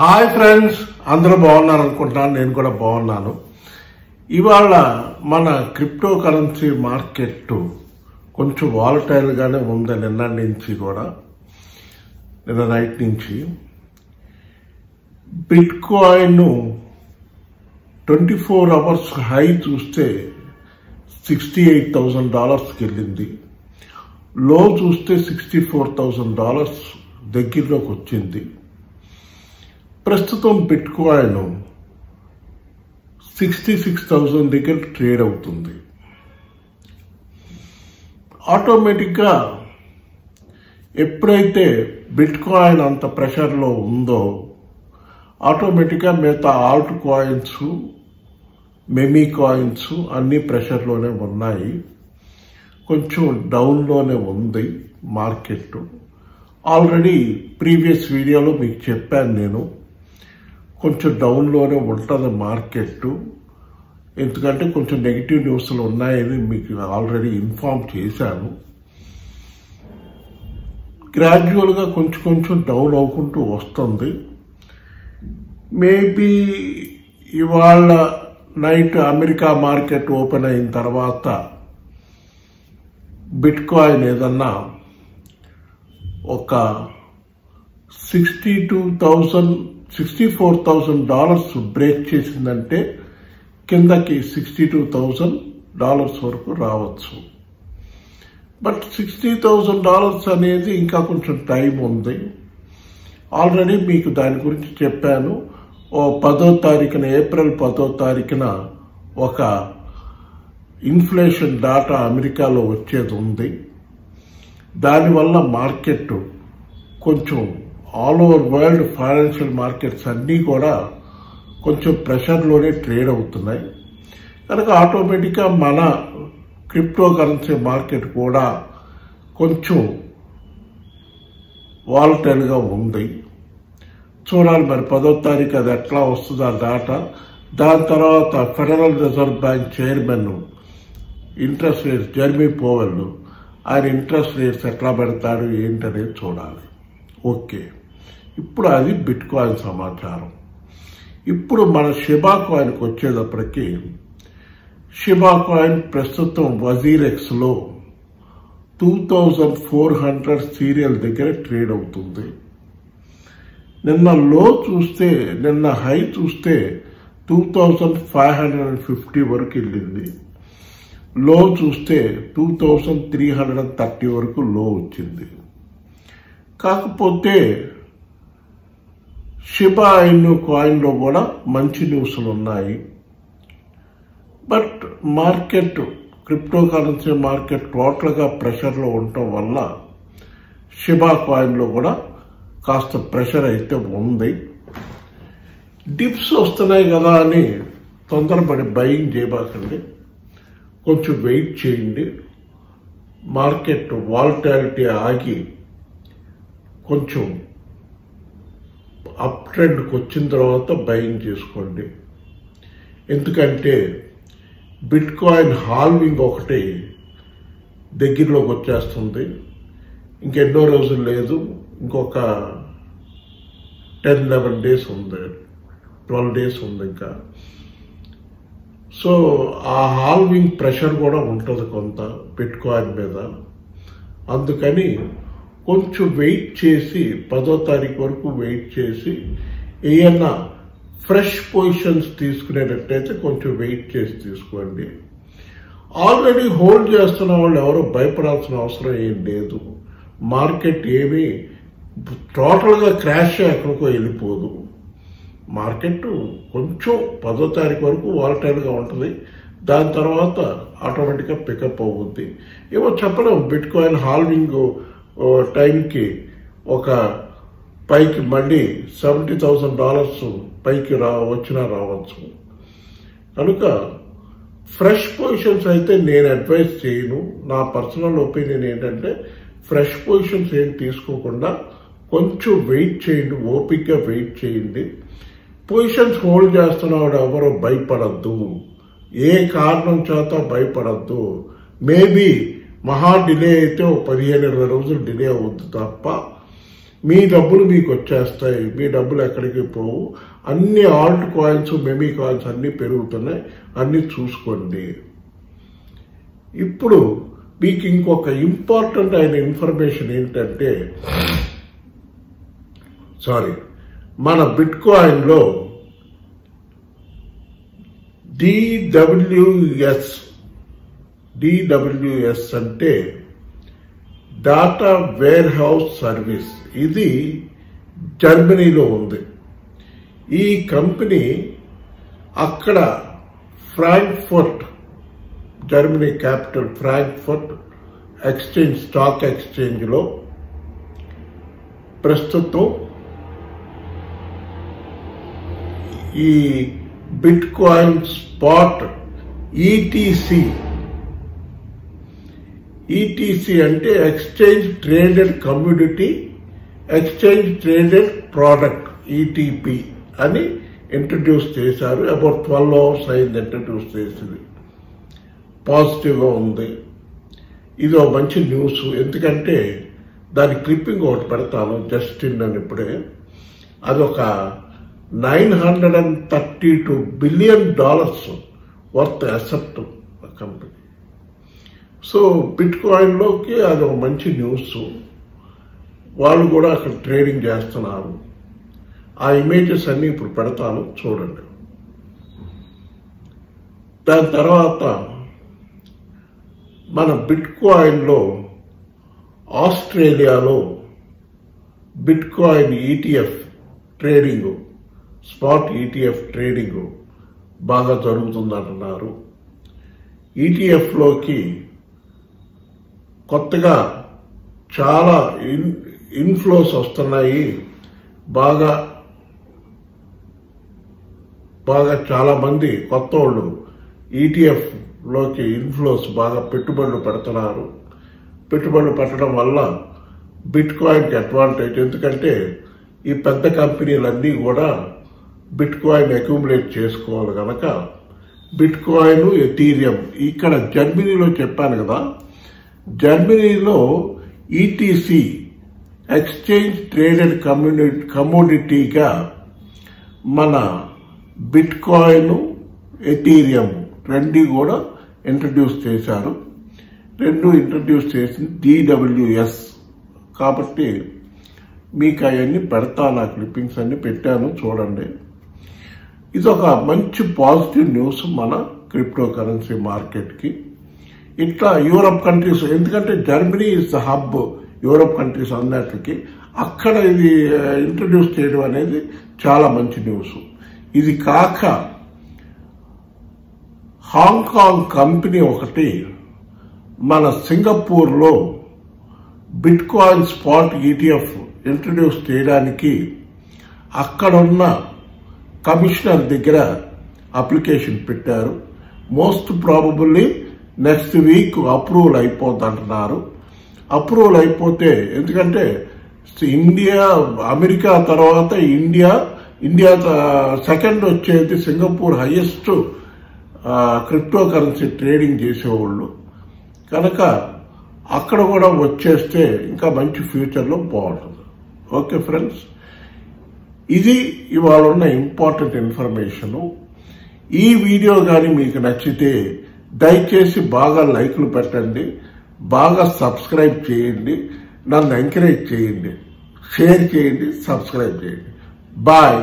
Hi friends, అందరూ బాగున్నారు అనుకుంటున్నాను. నేను కూడా బాగున్నాను. ఇవాళ మన క్రిప్టో కరెన్సీ మార్కెట్ కొంచెం వాలటైల్ గానే ఉంది. నిన్న నుంచి కూడా, నిన్న నైట్ నుంచి బిట్ కాయిన్ 24 అవర్స్ హై చూస్తే $68,000కి వెళ్ళింది. లో చూస్తే $64,000 దగ్గరలోకి వచ్చింది. ప్రస్తుతం బిట్ కాయిన్ 66,000 దగ్గర ట్రేడ్ అవుతుంది. ఆటోమేటిక్గా ఎప్పుడైతే బిట్ కాయిన్ అంత ప్రెషర్లో ఉందో ఆటోమేటిక్గా మిగతా ఆల్ట్ కాయిన్స్, మెమీ కాయిన్స్ అన్ని ప్రెషర్లోనే ఉన్నాయి. కొంచెం డౌన్లోనే ఉంది మార్కెట్. ఆల్రెడీ ప్రీవియస్ వీడియోలో మీకు చెప్పాను, నేను కొంచెం డౌన్లోనే ఉంటుంది మార్కెట్. ఎందుకంటే కొంచెం నెగిటివ్ న్యూస్లు ఉన్నాయని మీకు ఆల్రెడీ ఇన్ఫార్మ్ చేశాను. గ్రాడ్యువల్గా కొంచెం డౌన్ అవ్వుకుంటూ వస్తుంది. మేబీ ఇవాళ నైట్ అమెరికా మార్కెట్ ఓపెన్ అయిన తర్వాత బిట్ కాయిన్ ఏదన్నా ఒక $64,000 బ్రేక్ చేసిందంటే కిందకి $62,000 వరకు రావచ్చు. బట్ $60,000 అనేది ఇంకా కొంచెం టైం ఉంది. ఆల్రెడీ మీకు దాని గురించి చెప్పాను. 10వ తారీఖున, ఏప్రిల్ 10వ తారీఖున ఒక ఇన్ఫ్లేషన్ డాటా అమెరికాలో వచ్చేది ఉంది. దానివల్ల మార్కెట్ కొంచెం all over world financial markets అన్నీ కూడా కొంచెం ప్రెషర్లోనే ట్రేడ్ అవుతున్నాయి. కనుక ఆటోమేటిక్గా మన క్రిప్టో కరెన్సీ మార్కెట్ కూడా కొంచెం వాలటైల్గా ఉంది. చూడాలి మరి 10వ తారీఖు అది ఎట్లా వస్తుందో ఆ డాటా. దాని తర్వాత federal reserve bank chairman interest rates, Jerome Powell, ఆయన ఇంట్రెస్ట్ రేట్స్ ఎట్లా పెడతాడు ఏంటనేది చూడాలి. ఓకే, ఇప్పుడు అది బిట్ కాయిన్ సమాచారం. ఇప్పుడు మన షిబా కాయిన్కి వచ్చేటప్పటికి, షిబా కాయిన్ ప్రస్తుతం వజీరెక్స్లో 2400 సీరియల్ దగ్గర ట్రేడ్ అవుతుంది. నిన్న లో చూస్తే, నిన్న హై చూస్తే 2550 వరకు వెళ్ళింది. లో చూస్తే 2330 వరకు లో వచ్చింది. కాకపోతే షిబా ఇన్ కాయిన్లో కూడా మంచి న్యూస్లు ఉన్నాయి. But market, crypto currency market టోటల్గా ప్రెషర్లో ఉండటం వల్ల షిబా కాయిన్లో కూడా కాస్త ప్రెషర్ అయితే ఉంది. డిప్స్ వస్తున్నాయి కదా అని తొందరపడి బయింగ్ చేయబాకండి. కొంచెం వెయిట్ చేయండి. మార్కెట్ వాలటాలిటీ ఆగి కొంచెం అప్ ట్రెండ్కి వచ్చిన తర్వాత బయింగ్ చేసుకోండి. ఎందుకంటే బిట్ కాయిన్ హాల్వింగ్ ఒకటి దగ్గరలోకి వచ్చేస్తుంది. ఇంకెన్నో రోజులు లేదు, ఇంకొక 10-11 డేస్ ఉంది, 12 డేస్ ఉంది ఇంకా. సో ఆ హాల్వింగ్ ప్రెషర్ కూడా ఉంటుంది కొంత బిట్ కాయిన్ మీద. అందుకని కొంచెం వెయిట్ చేసి 10వ తారీఖు వరకు వెయిట్ చేసి ఏమన్నా ఫ్రెష్ పొజిషన్స్ తీసుకునేటట్టయితే కొంచెం వెయిట్ చేసి తీసుకోండి. ఆల్రెడీ హోల్డ్ చేస్తున్న వాళ్ళు ఎవరు భయపడాల్సిన అవసరం ఏం లేదు. మార్కెట్ ఏమీ టోటల్గా క్రాష్ ఎక్కడికో వెళ్ళిపోదు. మార్కెట్ కొంచెం 10వ తారీఖు వరకు వాలటైల్గా ఉంటుంది. దాని తర్వాత ఆటోమేటిక్గా పికప్ అవుతుంది. ఏమో చెప్పలేం, బిట్ కాయిన్ హాల్వింగ్ టైంకి ఒక పైకి మళ్ళీ $70,000 పైకి వచ్చినా రావచ్చు. కనుక ఫ్రెష్ పొజిషన్స్ అయితే నేను అడ్వైజ్ చేయను. నా పర్సనల్ ఒపీనియన్ ఏంటంటే ఫ్రెష్ పొజిషన్స్ ఏం తీసుకోకుండా కొంచెం వెయిట్ చేయండి, ఓపిక్గా వెయిట్ చేయండి. పొజిషన్స్ హోల్డ్ చేస్తున్నవాడు ఎవరో భయపడద్దు, ఏ కారణం చేత భయపడద్దు. మేబీ మహా డిలే అయితే 15-20 రోజులు డిలే అవుద్ది తప్ప మీ డబ్బులు మీకు వచ్చేస్తాయి, మీ డబ్బులు ఎక్కడికి పోవు. అన్ని ఆల్ట్ కాయిన్స్, మెమీ కాయిన్స్ అన్నీ పెరుగుతున్నాయి, అన్నీ చూసుకోండి. ఇప్పుడు మీకు ఇంకొక ఇంపార్టెంట్ అయిన ఇన్ఫర్మేషన్ ఏంటంటే, మన బిట్ కాయిన్లో DWS అంటే డాటా వేర్ హౌస్ సర్వీస్. ఇది జర్మనీలో ఉంది. ఈ కంపెనీ అక్కడ Frankfurt, Germany capital Frankfurt exchange, stock ఎక్స్చేంజ్లో ప్రస్తుతం ఈ బిట్ కాయిన్ స్పాట్ ఈటీసీ అంటే exchange traded commodity, exchange traded product, ETP అని ఇంట్రడ్యూస్ చేశారు. అబౌట్ 12 hours అయింది ఇంట్రడ్యూస్ చేసింది. పాజిటివ్గా ఉంది. ఇది ఒక మంచి న్యూస్. ఎందుకంటే దాని క్లిప్పింగ్ ఒకటి పెడతాను, జస్టిన్ అని. ఇప్పుడే అదొక $932 billion worth asset company. So బిట్ కాయిన్లోకి అది ఒక మంచి న్యూస్. వాళ్ళు కూడా అక్కడ ట్రేడింగ్ చేస్తున్నారు. ఆ ఇమేజెస్ అన్ని ఇప్పుడు పెడతాను, చూడండి. దాని తర్వాత మన బిట్ కాయిన్లో ఆస్ట్రేలియాలో bit coin ETF trading, spot ETF trading బాగా జరుగుతుందంటున్నారు. ఈటీఎఫ్లోకి కొత్తగా చాలా ఇన్ఫ్లోస్ వస్తున్నాయి. బాగా చాలా మంది కొత్త వాళ్ళు ఈటీఎఫ్లోకి ఇన్ఫ్లోస్ బాగా పెట్టుబడులు పెడుతున్నారు. పెట్టుబడులు పెట్టడం వల్ల బిట్ కాయిన్కి అడ్వాంటేజ్. ఎందుకంటే ఈ పెద్ద కంపెనీలన్నీ కూడా బిట్ కాయిన్ అక్యూములేట్ చేసుకోవాలి కనుక బిట్ కాయిన్, ఎథీరియం. ఇక్కడ జర్మనీలో చెప్పాను కదా, జర్మనీలో ఈటీసీ ఎక్స్చేంజ్ ట్రేడెడ్ కమోడిటీగా మన బిట్ కాయిన్, ఎథీరియం రెండు కూడా ఇంట్రడ్యూస్ చేశారు. రెండు ఇంట్రడ్యూస్ చేసింది DWS. కాబట్టి మీకు అవన్నీ పెడతాను, ఆ క్లిప్పింగ్స్ అన్ని పెట్టాను, చూడండి. ఇదొక మంచి పాజిటివ్ న్యూస్ మన క్రిప్టో కరెన్సీ మార్కెట్కి. ఇట్లా యూరప్ కంట్రీస్, ఎందుకంటే Germany is the hub Europe countries అన్నిటికి, అక్కడ ఇది ఇంట్రడ్యూస్ చేయడం అనేది చాలా మంచి న్యూస్. ఇది కాక హాంకాంగ్ కంపెనీ ఒకటి మన సింగపూర్లో bit coin spot ETF introduce చేయడానికి అక్కడున్న కమిషనర్ దగ్గర అప్లికేషన్ పెట్టారు. Most probably next week approval అయిపోద్ది అంటున్నారు. అప్రూవల్ అయిపోతే, ఎందుకంటే ఇండియా, అమెరికా తర్వాత ఇండియా సెకండ్ వచ్చేది Singapore, highest crypto currency trading చేసేవాళ్ళు కనుక అక్కడ కూడా వచ్చేస్తే ఇంకా మంచి ఫ్యూచర్లో బాగుంటుంది. ఓకే ఫ్రెండ్స్, ఇది ఇవాళ ఉన్న ఇంపార్టెంట్ ఇన్ఫర్మేషను. ఈ వీడియో కానీ మీకు నచ్చితే దయచేసి బాగా లైక్లు పెట్టండి, బాగా సబ్స్క్రైబ్ చేయండి, నన్ను ఎంకరేజ్ చేయండి, షేర్ చేయండి, సబ్స్క్రైబ్ చేయండి. బాయ్.